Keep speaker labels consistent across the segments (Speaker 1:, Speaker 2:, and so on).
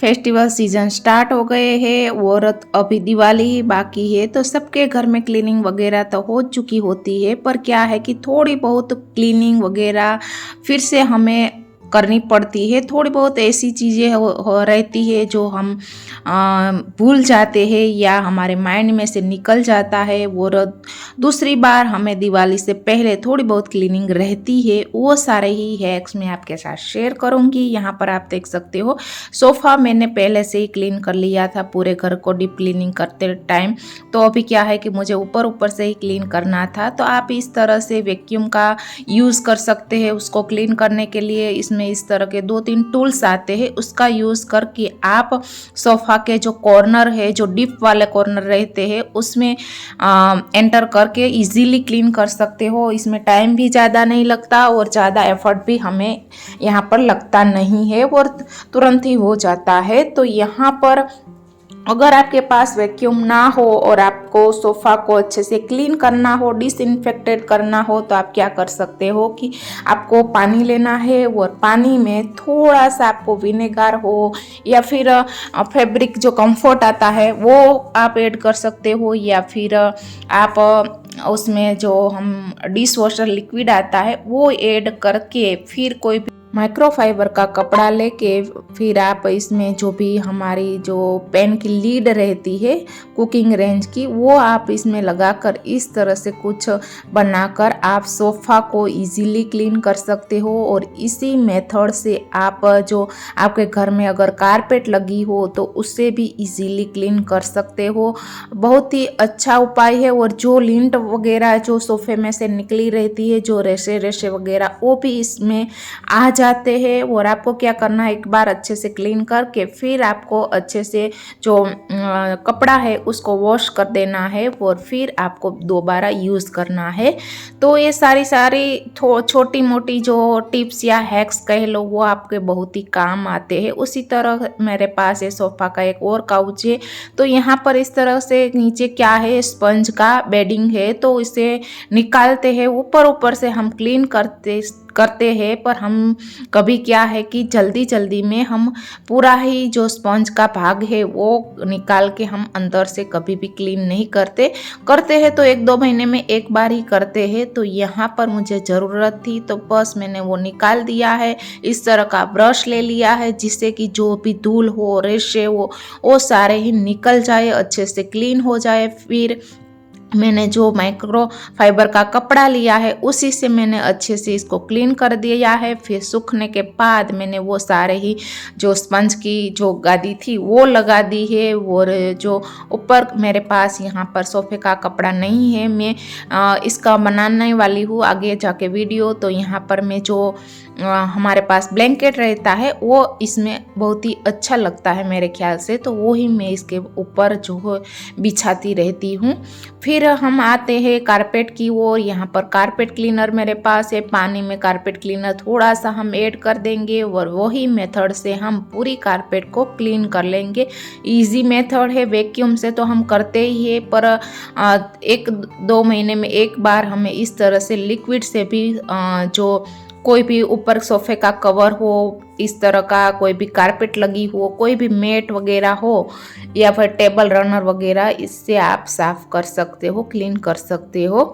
Speaker 1: Festival season start हो गए हैं और अभी दिवाली ही बाकी है, तो सबके घर में क्लीनिंग वगैरह तो हो चुकी होती है, पर क्या है कि थोड़ी बहुत क्लीनिंग वगैरह फिर से हमें करनी पड़ती है। थोड़ी बहुत ऐसी चीज़ें हो रहती है जो हम भूल जाते हैं या हमारे माइंड में से निकल जाता है, और दूसरी बार हमें दिवाली से पहले थोड़ी बहुत क्लीनिंग रहती है। वो सारे ही हैक्स मैं आपके साथ शेयर करूँगी। यहाँ पर आप देख सकते हो सोफ़ा मैंने पहले से ही क्लीन कर लिया था पूरे घर को डीप क्लीनिंग करते टाइम। तो अभी क्या है कि मुझे ऊपर ऊपर से ही क्लीन करना था, तो आप इस तरह से वैक्यूम का यूज़ कर सकते हैं उसको क्लीन करने के लिए। इसमें इस तरह के 2-3 टूल्स आते हैं, उसका यूज़ करके आप सोफ़ा के जो कॉर्नर है, जो डीप वाले कॉर्नर रहते हैं, उसमें एंटर करके इजीली क्लीन कर सकते हो। इसमें टाइम भी ज़्यादा नहीं लगता और ज़्यादा एफर्ट भी हमें यहाँ पर लगता नहीं है और तुरंत ही हो जाता है। तो यहाँ पर अगर आपके पास वैक्यूम ना हो और आपको सोफ़ा को अच्छे से क्लीन करना हो, डिसइंफेक्टेड करना हो, तो आप क्या कर सकते हो कि आपको पानी लेना है और पानी में थोड़ा सा आपको विनेगर हो या फिर फैब्रिक जो कंफर्ट आता है वो आप ऐड कर सकते हो, या फिर आप उसमें जो हम डिश वॉशर लिक्विड आता है वो ऐड करके फिर कोई माइक्रोफाइबर का कपड़ा लेके फिर आप इसमें जो भी हमारी जो पैन की लीड रहती है कुकिंग रेंज की, वो आप इसमें लगाकर इस तरह से कुछ बनाकर आप सोफ़ा को इजीली क्लीन कर सकते हो। और इसी मेथड से आप जो आपके घर में अगर कारपेट लगी हो तो उससे भी इजीली क्लीन कर सकते हो। बहुत ही अच्छा उपाय है। और जो लिंट वगैरह जो सोफ़े में से निकली रहती है, जो रेशे रेशे वगैरह, वो भी इसमें आ जाते हैं। और आपको क्या करना है, एक बार अच्छे से क्लीन करके फिर आपको अच्छे से जो कपड़ा है उसको वॉश कर देना है और फिर आपको दोबारा यूज़ करना है। तो ये सारी छोटी मोटी जो टिप्स या हैक्स कह लो वो आपके बहुत ही काम आते हैं। उसी तरह मेरे पास ये सोफ़ा का एक और काउच है, तो यहाँ पर इस तरह से नीचे क्या है, स्पंज का बेडिंग है, तो इसे निकालते हैं। ऊपर ऊपर से हम क्लीन करते हैं, पर हम कभी क्या है कि जल्दी जल्दी में हम पूरा ही जो स्पंज का भाग है वो निकाल के हम अंदर से कभी भी क्लीन नहीं करते हैं, तो 1-2 महीने में एक बार ही करते हैं। तो यहाँ पर मुझे ज़रूरत थी तो बस मैंने वो निकाल दिया है। इस तरह का ब्रश ले लिया है जिससे कि जो भी धूल हो, रेशे हो, वो सारे ही निकल जाए, अच्छे से क्लीन हो जाए। फिर मैंने जो माइक्रो फाइबर का कपड़ा लिया है उसी से मैंने अच्छे से इसको क्लीन कर दिया है। फिर सूखने के बाद मैंने वो सारे ही जो स्पंज की जो गादी थी वो लगा दी है। और जो ऊपर मेरे पास यहाँ पर सोफ़े का कपड़ा नहीं है, मैं इसका बनाने वाली हूँ आगे जाके वीडियो। तो यहाँ पर मैं जो हमारे पास ब्लैंकेट रहता है वो इसमें बहुत ही अच्छा लगता है मेरे ख्याल से, तो वो ही मैं इसके ऊपर जो बिछाती रहती हूँ। फिर हम आते हैं कारपेट की ओर। यहाँ पर कारपेट क्लीनर मेरे पास है, पानी में कारपेट क्लीनर थोड़ा सा हम ऐड कर देंगे और वही मेथड से हम पूरी कारपेट को क्लीन कर लेंगे। इजी मेथड है, वैक्यूम से तो हम करते ही है, पर 1-2 महीने में एक बार हमें इस तरह से लिक्विड से भी जो कोई भी ऊपर सोफ़े का कवर हो, इस तरह का कोई भी कारपेट लगी हो, कोई भी मैट वगैरह हो या फिर टेबल रनर वगैरह, इससे आप साफ़ कर सकते हो, क्लीन कर सकते हो।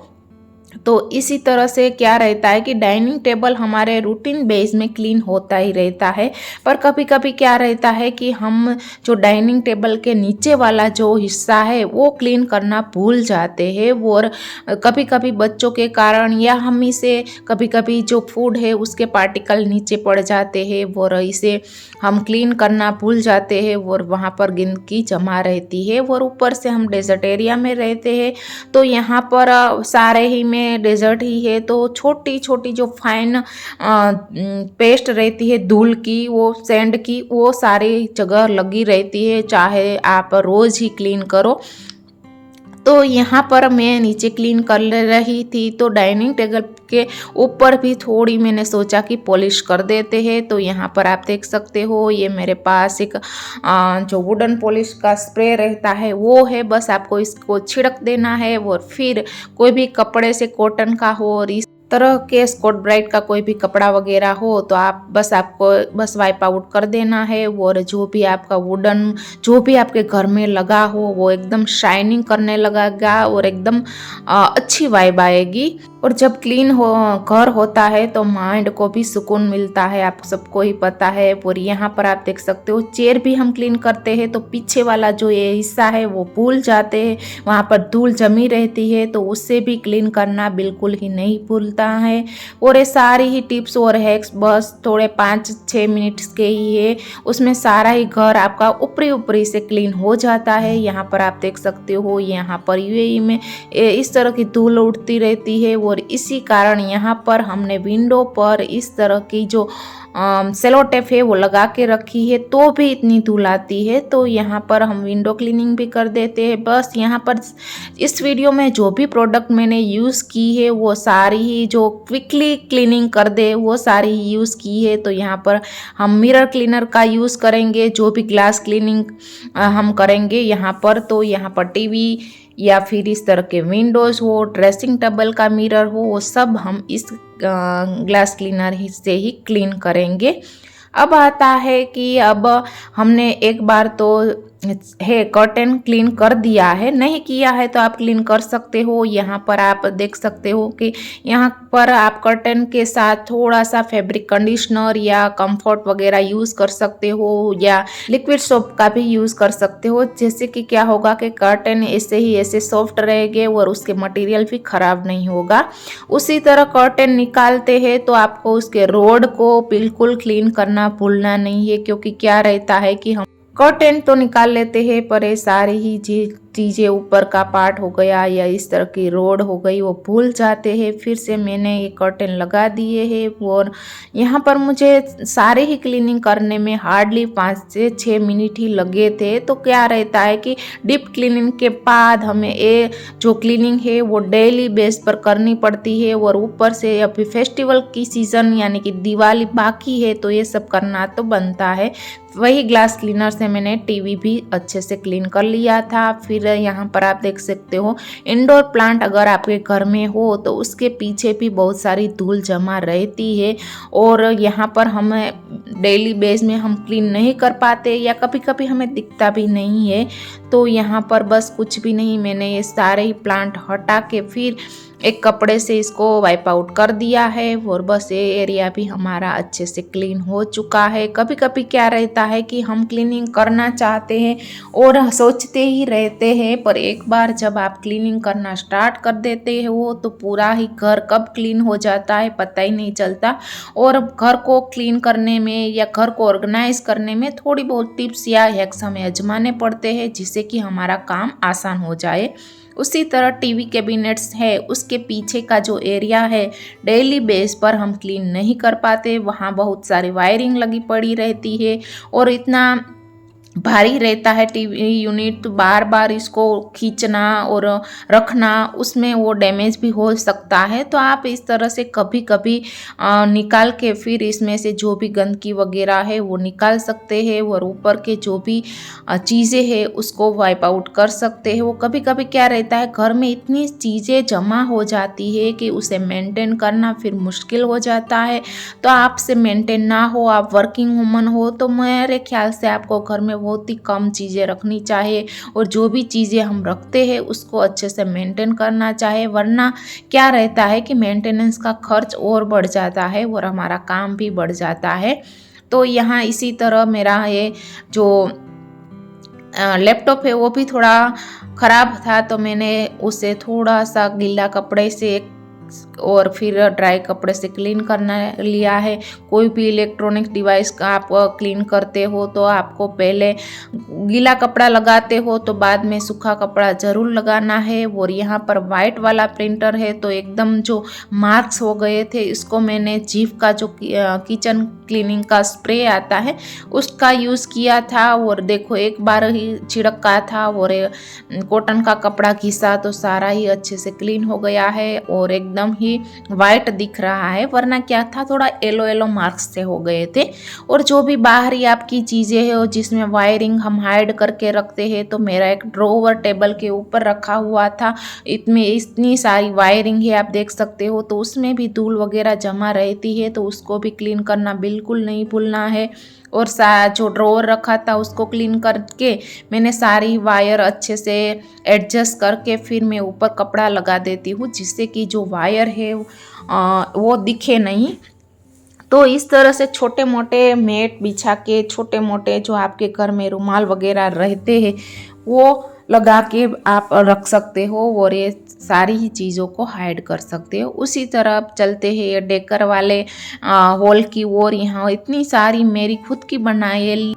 Speaker 1: तो इसी तरह से क्या रहता है कि डाइनिंग टेबल हमारे रूटीन बेस में क्लीन होता ही रहता है, पर कभी कभी क्या रहता है कि हम जो डाइनिंग टेबल के नीचे वाला जो हिस्सा है वो क्लीन करना भूल जाते हैं। और कभी कभी बच्चों के कारण या हम इसे कभी कभी जो फूड है उसके पार्टिकल नीचे पड़ जाते हैं और इसे हम क्लीन करना भूल जाते हैं और वहाँ पर गंदगी जमा रहती है। और ऊपर से हम डेजर्ट एरिया में रहते हैं, तो यहाँ पर सारे ही में डेजर्ट ही है, तो छोटी छोटी जो फाइन पेस्ट रहती है धूल की, वो सैंड की, वो सारी जगह लगी रहती है, चाहे आप रोज़ ही क्लीन करो। तो यहाँ पर मैं नीचे क्लीन कर रही थी, तो डाइनिंग टेबल के ऊपर भी थोड़ी मैंने सोचा कि पॉलिश कर देते हैं। तो यहाँ पर आप देख सकते हो ये मेरे पास एक जो वुडन पॉलिश का स्प्रे रहता है वो है, बस आपको इसको छिड़क देना है और फिर कोई भी कपड़े से कॉटन का हो और तरह के स्कॉच ब्राइट का कोई भी कपड़ा वगैरह हो तो आपको बस वाइप आउट कर देना है। और जो भी आपका वुडन जो भी आपके घर में लगा हो वो एकदम शाइनिंग करने लगेगा और एकदम अच्छी वाइब आएगी। और जब क्लीन हो घर होता है तो माइंड को भी सुकून मिलता है, आप सबको ही पता है। और यहाँ पर आप देख सकते हो चेयर भी हम क्लीन करते हैं तो पीछे वाला जो ये हिस्सा है वो भूल जाते हैं, वहाँ पर धूल जमी रहती है तो उससे भी क्लीन करना बिल्कुल ही नहीं भूलता है। और ये सारी ही टिप्स और हैक्स बस थोड़े 5-6 मिनट्स के ही है, उसमें सारा ही घर आपका ऊपरी ऊपरी से क्लीन हो जाता है। यहाँ पर आप देख सकते हो यहाँ पर यूएई में इस तरह की धूल उड़ती रहती है और इसी कारण यहाँ पर हमने विंडो पर इस तरह की जो सेलो टेप है वो लगा के रखी है तो भी इतनी धूल आती है। तो यहाँ पर हम विंडो क्लीनिंग भी कर देते हैं। बस यहाँ पर इस वीडियो में जो भी प्रोडक्ट मैंने यूज़ की है वो सारी ही जो क्विकली क्लीनिंग कर दे वो सारी ही यूज़ की है। तो यहाँ पर हम मिरर क्लीनर का यूज़ करेंगे, जो भी ग्लास क्लीनिंग हम करेंगे यहाँ पर। तो यहाँ पर टीवी या फिर इस तरह के विंडोज़ हो, ड्रेसिंग टेबल का मिरर हो, वो सब हम इस ग्लास क्लीनर ही से ही क्लीन करेंगे। अब आता है कि अब हमने एक बार तो है कर्टेन क्लीन कर दिया है, नहीं किया है तो आप क्लीन कर सकते हो। यहाँ पर आप देख सकते हो कि यहाँ पर आप कर्टेन के साथ थोड़ा सा फैब्रिक कंडीशनर या कंफर्ट वगैरह यूज़ कर सकते हो या लिक्विड सोप का भी यूज़ कर सकते हो। जैसे कि क्या होगा कि कर्टेन ऐसे ही ऐसे सॉफ्ट रहेंगे और उसके मटेरियल भी ख़राब नहीं होगा। उसी तरह कर्टेन निकालते हैं तो आपको उसके रोड को बिल्कुल क्लीन करना भूलना नहीं है, क्योंकि क्या रहता है कि हम कर्टेन तो निकाल लेते हैं पर ये सारी ही चीज़ें ऊपर का पार्ट हो गया या इस तरह की रोड हो गई वो भूल जाते हैं। फिर से मैंने ये कर्टेन लगा दिए हैं और यहाँ पर मुझे सारे ही क्लीनिंग करने में हार्डली 5 से 6 मिनट ही लगे थे। तो क्या रहता है कि डीप क्लीनिंग के बाद हमें ये जो क्लीनिंग है वो डेली बेस पर करनी पड़ती है और ऊपर से अभी फेस्टिवल की सीज़न यानी कि दिवाली बाकी है तो ये सब करना तो बनता है। वही ग्लास क्लीनर से मैंने टीवी भी अच्छे से क्लीन कर लिया था। फिर यहाँ पर आप देख सकते हो इंडोर प्लांट अगर आपके घर में हो तो उसके पीछे भी बहुत सारी धूल जमा रहती है और यहाँ पर हमें डेली बेस में हम क्लीन नहीं कर पाते या कभी कभी हमें दिखता भी नहीं है। तो यहाँ पर बस कुछ भी नहीं, मैंने ये सारे ही प्लांट हटा के फिर एक कपड़े से इसको वाइप आउट कर दिया है और बस ये एरिया भी हमारा अच्छे से क्लीन हो चुका है। कभी कभी क्या रहता है कि हम क्लीनिंग करना चाहते हैं और सोचते ही रहते हैं, पर एक बार जब आप क्लीनिंग करना स्टार्ट कर देते हो तो पूरा ही घर कब क्लीन हो जाता है पता ही नहीं चलता। और घर को क्लीन करने में या घर को ऑर्गेनाइज करने में थोड़ी बहुत टिप्स या हैक्स हमें आजमाने पड़ते हैं जिससे कि हमारा काम आसान हो जाए। उसी तरह टीवी कैबिनेट्स है उसके पीछे का जो एरिया है डेली बेस पर हम क्लीन नहीं कर पाते, वहाँ बहुत सारी वायरिंग लगी पड़ी रहती है और इतना भारी रहता है टीवी यूनिट, तो बार बार इसको खींचना और रखना उसमें वो डैमेज भी हो सकता है। तो आप इस तरह से कभी कभी निकाल के फिर इसमें से जो भी गंदगी वगैरह है वो निकाल सकते हैं और ऊपर के जो भी चीज़ें हैं उसको वाइप आउट कर सकते हैं। वो कभी कभी क्या रहता है घर में इतनी चीज़ें जमा हो जाती है कि उसे मेंटेन करना फिर मुश्किल हो जाता है। तो आपसे मेंटेन ना हो, आप वर्किंग वुमन हो, तो मेरे ख्याल से आपको घर में बहुत ही कम चीज़ें रखनी चाहिए और जो भी चीज़ें हम रखते हैं उसको अच्छे से मेंटेन करना चाहिए, वरना क्या रहता है कि मेंटेनेंस का खर्च और बढ़ जाता है और हमारा काम भी बढ़ जाता है। तो यहाँ इसी तरह मेरा ये जो लैपटॉप है वो भी थोड़ा ख़राब था तो मैंने उसे थोड़ा सा गीला कपड़े से और फिर ड्राई कपड़े से क्लीन करना लिया है। कोई भी इलेक्ट्रॉनिक डिवाइस का आप क्लीन करते हो तो आपको पहले गीला कपड़ा लगाते हो तो बाद में सूखा कपड़ा ज़रूर लगाना है। और यहाँ पर वाइट वाला प्रिंटर है तो एकदम जो मार्क्स हो गए थे इसको मैंने जीव का जो किचन क्लीनिंग का स्प्रे आता है उसका यूज़ किया था और देखो एक बार ही छिड़का था और कॉटन का कपड़ा घिसा तो सारा ही अच्छे से क्लीन हो गया है और एकदम एकदम ही वाइट दिख रहा है, वरना क्या था थोड़ा येलो येलो मार्क्स से हो गए थे। और जो भी बाहरी आपकी चीज़ें हैं और जिसमें वायरिंग हम हाइड करके रखते हैं, तो मेरा एक ड्रॉवर टेबल के ऊपर रखा हुआ था, इसमें इतनी सारी वायरिंग है आप देख सकते हो, तो उसमें भी धूल वगैरह जमा रहती है, तो उसको भी क्लीन करना बिल्कुल नहीं भूलना है। और जो ड्रॉवर रखा था उसको क्लीन करके मैंने सारी वायर अच्छे से एडजस्ट करके फिर मैं ऊपर कपड़ा लगा देती हूँ, जिससे कि जो वायर है वो दिखे नहीं। तो इस तरह से छोटे मोटे मैट बिछा के, छोटे मोटे जो आपके घर में रुमाल वगैरह रहते हैं वो लगा के आप रख सकते हो और ये सारी ही चीज़ों को हाइड कर सकते हो। उसी तरह अब चलते हैं ये डेकर वाले हॉल की ओर। यहाँ इतनी सारी मेरी खुद की बनाई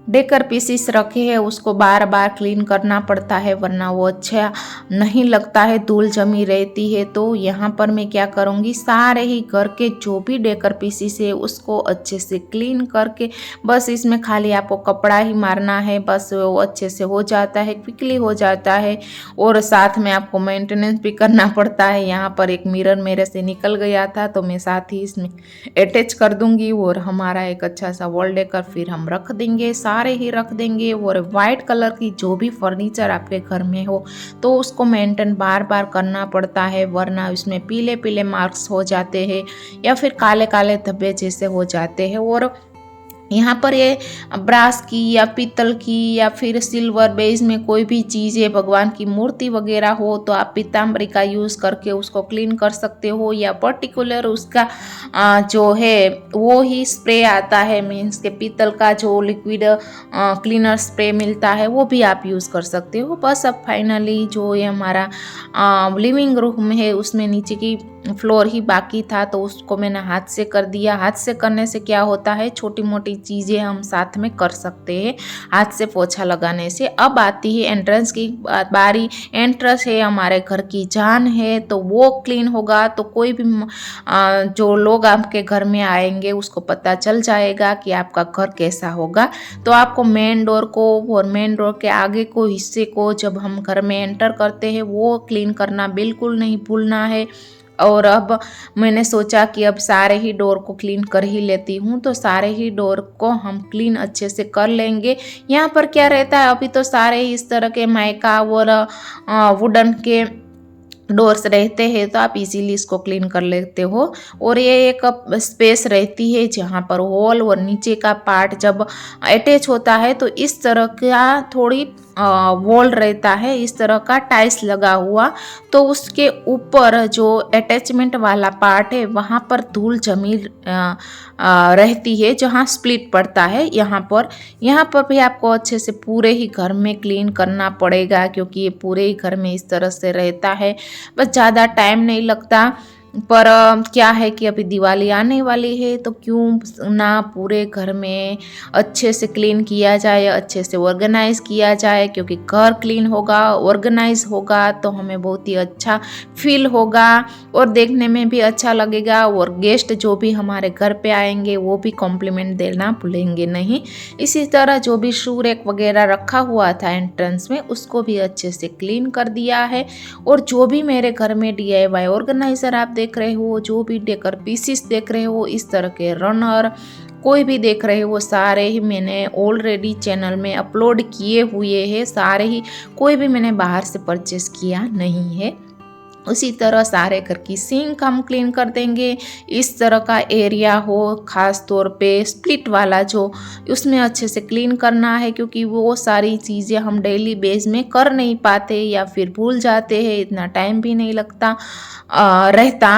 Speaker 1: डेकर पीसीस रखे हैं, उसको बार बार क्लीन करना पड़ता है, वरना वो अच्छा नहीं लगता है, धूल जमी रहती है। तो यहाँ पर मैं क्या करूँगी, सारे ही घर के जो भी डेकर पीसीस है उसको अच्छे से क्लीन करके बस इसमें खाली आपको कपड़ा ही मारना है, बस वो अच्छे से हो जाता है, क्विकली हो जाता है। और साथ में आपको मेंटेनेंस भी करना पड़ता है। यहाँ पर एक मिरर मेरे से निकल गया था, तो मैं साथ ही इसमें अटैच कर दूँगी और हमारा एक अच्छा सा वॉल डेकर फिर हम रख देंगे, सारे ही रख देंगे। और वाइट कलर की जो भी फर्नीचर आपके घर में हो तो उसको मेंटेन बार बार करना पड़ता है, वरना उसमें पीले पीले मार्क्स हो जाते हैं या फिर काले काले धब्बे जैसे हो जाते हैं। और यहाँ पर ये ब्रास की या पीतल की या फिर सिल्वर बेस में कोई भी चीज़ है, भगवान की मूर्ति वगैरह हो, तो आप पीताम्बरी का यूज़ करके उसको क्लीन कर सकते हो, या पर्टिकुलर उसका जो है वो ही स्प्रे आता है, मीन्स के पीतल का जो लिक्विड क्लीनर स्प्रे मिलता है वो भी आप यूज़ कर सकते हो। बस अब फाइनली जो ये हमारा लिविंग रूम है उसमें नीचे की फ्लोर ही बाकी था, तो उसको मैंने हाथ से कर दिया। हाथ से करने से क्या होता है, छोटी मोटी चीज़ें हम साथ में कर सकते हैं हाथ से पोछा लगाने से। अब आती है एंट्रेंस की बारी। एंट्रेंस है हमारे घर की जान है, तो वो क्लीन होगा तो कोई भी जो लोग आपके घर में आएंगे उसको पता चल जाएगा कि आपका घर कैसा होगा। तो आपको मेन डोर को और मेन डोर के आगे को हिस्से को जब हम घर में एंटर करते हैं वो क्लीन करना बिल्कुल नहीं भूलना है। और अब मैंने सोचा कि अब सारे ही डोर को क्लीन कर ही लेती हूँ, तो सारे ही डोर को हम क्लीन अच्छे से कर लेंगे। यहाँ पर क्या रहता है, अभी तो सारे इस तरह के माइका और वुडन के डोर्स रहते हैं, तो आप इजीली इसको क्लीन कर लेते हो। और ये एक स्पेस रहती है जहाँ पर हॉल और नीचे का पार्ट जब अटैच होता है तो इस तरह का थोड़ी वॉल रहता है, इस तरह का टाइल्स लगा हुआ, तो उसके ऊपर जो अटैचमेंट वाला पार्ट है वहाँ पर धूल जमी रहती है जहाँ स्प्लिट पड़ता है। यहाँ पर भी आपको अच्छे से पूरे ही घर में क्लीन करना पड़ेगा, क्योंकि ये पूरे ही घर में इस तरह से रहता है। बस ज़्यादा टाइम नहीं लगता, पर क्या है कि अभी दिवाली आने वाली है, तो क्यों ना पूरे घर में अच्छे से क्लीन किया जाए, अच्छे से ऑर्गेनाइज़ किया जाए। क्योंकि घर क्लीन होगा, ऑर्गेनाइज होगा तो हमें बहुत ही अच्छा फील होगा और देखने में भी अच्छा लगेगा। और गेस्ट जो भी हमारे घर पे आएंगे वो भी कॉम्प्लीमेंट देना भूलेंगे नहीं। इसी तरह जो भी शू रैक वगैरह रखा हुआ था एंट्रेंस में उसको भी अच्छे से क्लीन कर दिया है। और जो भी मेरे घर में DIY ऑर्गेनाइज़र आप देख रहे हो, जो भी डेकर पीसीस देख रहे हो, इस तरह के रनर कोई भी देख रहे हो, सारे ही मैंने ऑलरेडी चैनल में अपलोड किए हुए हैं। सारे ही, कोई भी मैंने बाहर से परचेस किया नहीं है। उसी तरह सारे घर की सिंक हम क्लीन कर देंगे। इस तरह का एरिया हो, ख़ास तौर पे स्प्लिट वाला जो, उसमें अच्छे से क्लीन करना है, क्योंकि वो सारी चीज़ें हम डेली बेस में कर नहीं पाते या फिर भूल जाते हैं, इतना टाइम भी नहीं लगता रहता।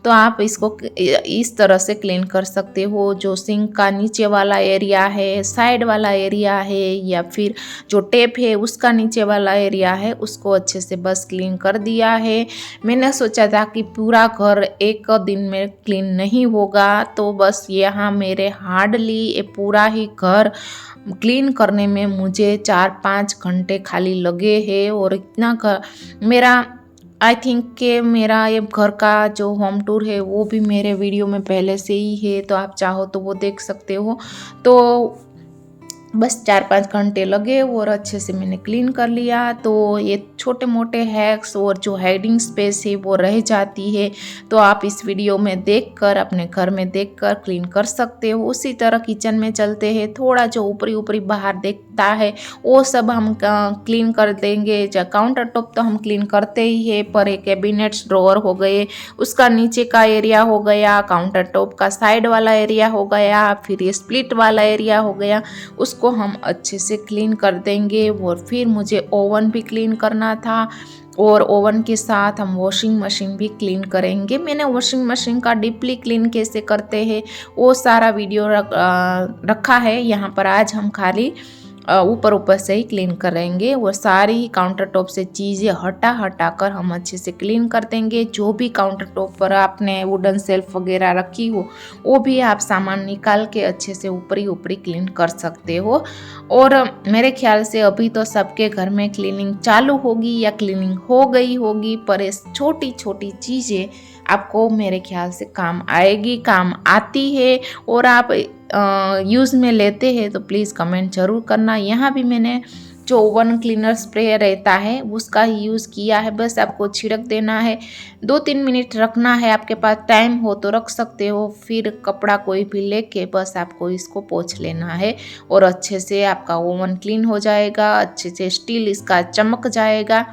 Speaker 1: तो आप इसको इस तरह से क्लीन कर सकते हो। जो सिंक का नीचे वाला एरिया है, साइड वाला एरिया है, या फिर जो टेप है उसका नीचे वाला एरिया है, उसको अच्छे से बस क्लीन कर दिया है। मैंने सोचा था कि पूरा घर एक दिन में क्लीन नहीं होगा, तो बस यहाँ मेरे हार्डली ये पूरा ही घर क्लीन करने में मुझे 4-5 घंटे खाली लगे हैं। और इतना घर मेरा, आई थिंक कि मेरा ये घर का जो होम टूर है वो भी मेरे वीडियो में पहले से ही है, तो आप चाहो तो वो देख सकते हो। तो बस 4-5 घंटे लगे और अच्छे से मैंने क्लीन कर लिया। तो ये छोटे मोटे हैक्स और जो हाइडिंग स्पेस है वो रह जाती है, तो आप इस वीडियो में देखकर अपने घर में देखकर क्लीन कर सकते हो। उसी तरह किचन में चलते हैं, थोड़ा जो ऊपरी ऊपरी बाहर देखता है वो सब हम क्लीन कर देंगे। काउंटर टॉप तो हम क्लीन करते ही है, पर एक कैबिनेट्स ड्रॉअर हो गए, उसका नीचे का एरिया हो गया, काउंटर टॉप का साइड वाला एरिया हो गया, फिर ये स्प्लिट वाला एरिया हो गया, उसको हम अच्छे से क्लीन कर देंगे। और फिर मुझे ओवन भी क्लीन करना था और ओवन के साथ हम वॉशिंग मशीन भी क्लीन करेंगे। मैंने वॉशिंग मशीन का डीपली क्लीन कैसे करते हैं वो सारा वीडियो रखा है यहाँ पर। आज हम खाली ऊपर ऊपर से ही क्लीन करेंगे। वो सारी काउंटर टॉप से चीज़ें हटा कर हम अच्छे से क्लीन कर देंगे। जो भी काउंटर टॉप पर आपने वुडन सेल्फ वगैरह रखी हो वो भी आप सामान निकाल के अच्छे से ऊपरी ऊपरी क्लीन कर सकते हो। और मेरे ख्याल से अभी तो सबके घर में क्लीनिंग चालू होगी या क्लीनिंग हो गई होगी, पर इस छोटी छोटी चीज़ें आपको मेरे ख्याल से काम आएगी, काम आती है और आप यूज़ में लेते हैं तो प्लीज़ कमेंट ज़रूर करना। यहाँ भी मैंने जो ओवन क्लीनर स्प्रे रहता है उसका ही यूज़ किया है। बस आपको छिड़क देना है, 2-3 मिनट रखना है, आपके पास टाइम हो तो रख सकते हो। फिर कपड़ा कोई भी लेके बस आपको इसको पोंछ लेना है और अच्छे से आपका ओवन क्लीन हो जाएगा, अच्छे से स्टील इसका चमक जाएगा।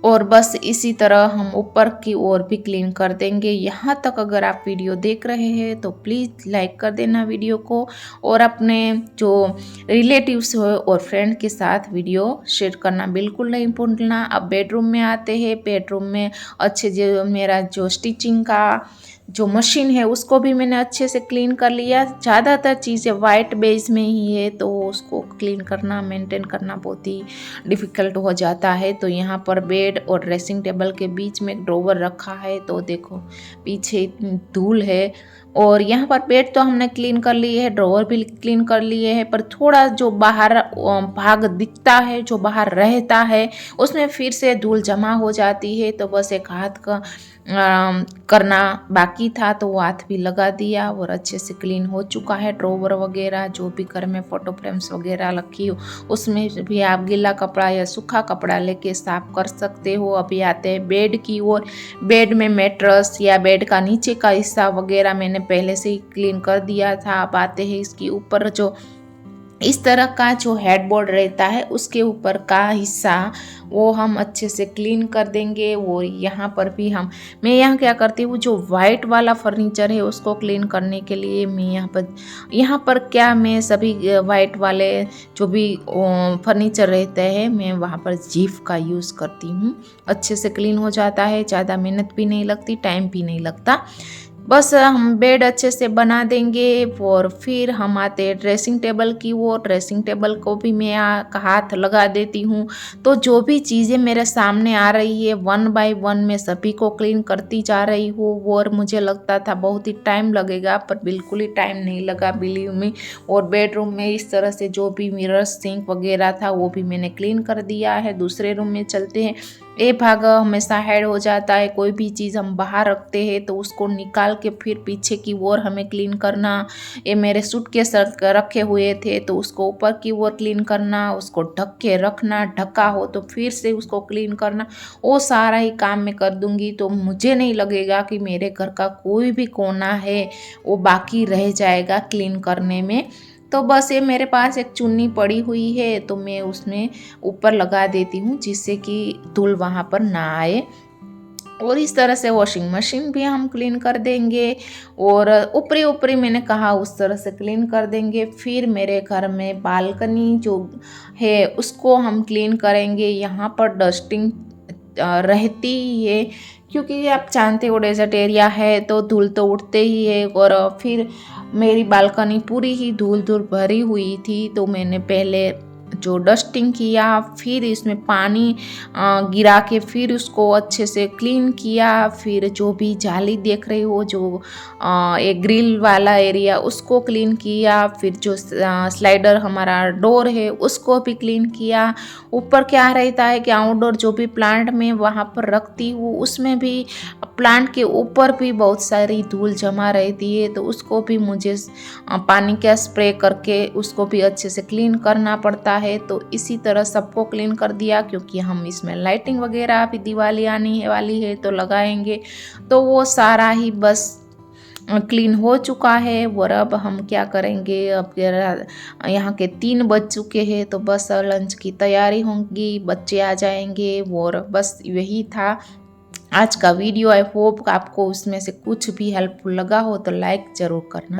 Speaker 1: और बस इसी तरह हम ऊपर की ओर भी क्लीन कर देंगे। यहाँ तक अगर आप वीडियो देख रहे हैं तो प्लीज़ लाइक कर देना वीडियो को, और अपने जो रिलेटिव्स हो और फ्रेंड के साथ वीडियो शेयर करना बिल्कुल नहीं भूलना। अब बेडरूम में आते हैं। बेडरूम में अच्छे जो मेरा जो स्टिचिंग का जो मशीन है उसको भी मैंने अच्छे से क्लीन कर लिया। ज़्यादातर चीज़ें वाइट बेस में ही है तो उसको क्लीन करना, मेंटेन करना बहुत ही डिफ़िकल्ट हो जाता है। तो यहाँ पर बेड और ड्रेसिंग टेबल के बीच में एक ड्रॉवर रखा है, तो देखो पीछे इतनी धूल है। और यहाँ पर बेड तो हमने क्लीन कर लिए है, ड्रॉवर भी क्लीन कर लिए है, पर थोड़ा जो बाहर भाग दिखता है, जो बाहर रहता है, उसमें फिर से धूल जमा हो जाती है। तो बस एक हाथ का करना बाकी था तो वो हाथ भी लगा दिया और अच्छे से क्लीन हो चुका है। ड्रॉवर वगैरह जो भी घर में फ़ोटो फ्रेम्स वगैरह रखी हो उसमें भी आप गीला कपड़ा या सूखा कपड़ा लेके साफ कर सकते हो। अभी आते हैं बेड की ओर। बेड में मैट्रेस या बेड का नीचे का हिस्सा वगैरह मैंने पहले से ही क्लीन कर दिया था। अब आते हैं इसके ऊपर जो इस तरह का जो हेडबोर्ड रहता है उसके ऊपर का हिस्सा वो हम अच्छे से क्लीन कर देंगे। और यहाँ पर भी मैं यहाँ क्या करती हूँ, जो वाइट वाला फर्नीचर है उसको क्लीन करने के लिए मैं यहाँ पर क्या मैं सभी वाइट वाले जो भी फर्नीचर रहते हैं मैं वहाँ पर जीफ का यूज़ करती हूँ। अच्छे से क्लीन हो जाता है, ज़्यादा मेहनत भी नहीं लगती, टाइम भी नहीं लगता। बस हम बेड अच्छे से बना देंगे। और फिर हम आते हैं ड्रेसिंग टेबल की ओर। ड्रेसिंग टेबल को भी मैं हाथ लगा देती हूँ। तो जो भी चीज़ें मेरे सामने आ रही है 1 बाय 1 मैं सभी को क्लीन करती जा रही हूँ। और मुझे लगता था बहुत ही टाइम लगेगा, पर बिल्कुल ही टाइम नहीं लगा, बिलीव मी। और बेडरूम में इस तरह से जो भी मिरर सिंक वगैरह था वो भी मैंने क्लीन कर दिया है। दूसरे रूम में चलते हैं। ये भाग हमेशा हेड हो जाता है, कोई भी चीज़ हम बाहर रखते हैं तो उसको निकाल के फिर पीछे की ओर हमें क्लीन करना। ये मेरे सूटकेस रखे हुए थे तो उसको ऊपर की ओर क्लीन करना, उसको ढक के रखना, ढका हो तो फिर से उसको क्लीन करना, वो सारा ही काम मैं कर दूंगी। तो मुझे नहीं लगेगा कि मेरे घर का कोई भी कोना है वो बाकी रह जाएगा क्लीन करने में। तो बस ये मेरे पास एक चुन्नी पड़ी हुई है तो मैं उसमें ऊपर लगा देती हूँ जिससे कि धूल वहाँ पर ना आए। और इस तरह से वॉशिंग मशीन भी हम क्लीन कर देंगे और ऊपरी ऊपरी मैंने कहा उस तरह से क्लीन कर देंगे। फिर मेरे घर में बालकनी जो है उसको हम क्लीन करेंगे। यहाँ पर डस्टिंग रहती ही है क्योंकि आप जानते हो डेजर्ट एरिया है तो धूल तो उठते ही है। और फिर मेरी बालकनी पूरी ही धूल भरी हुई थी तो मैंने पहले जो डस्टिंग किया, फिर इसमें पानी गिरा के फिर उसको अच्छे से क्लीन किया। फिर जो भी जाली देख रही हो जो एक ग्रिल वाला एरिया उसको क्लीन किया। फिर जो स्लाइडर हमारा डोर है उसको भी क्लीन किया। ऊपर क्या रहता है कि आउटडोर जो भी प्लांट में वहाँ पर रखती हूँ उसमें भी प्लांट के ऊपर भी बहुत सारी धूल जमा रहती है, तो उसको भी मुझे पानी का स्प्रे करके उसको भी अच्छे से क्लीन करना पड़ता है। तो इसी तरह सबको क्लीन कर दिया, क्योंकि हम इसमें लाइटिंग वगैरह भी दिवाली आने वाली है तो लगाएंगे। तो वो सारा ही बस क्लीन हो चुका है। और अब हम क्या करेंगे, अब यहाँ के 3 बज चुके हैं, तो बस लंच की तैयारी होगी, बच्चे आ जाएंगे। और बस यही था आज का वीडियो। आई होप आपको उसमें से कुछ भी हेल्पफुल लगा हो तो लाइक ज़रूर करना।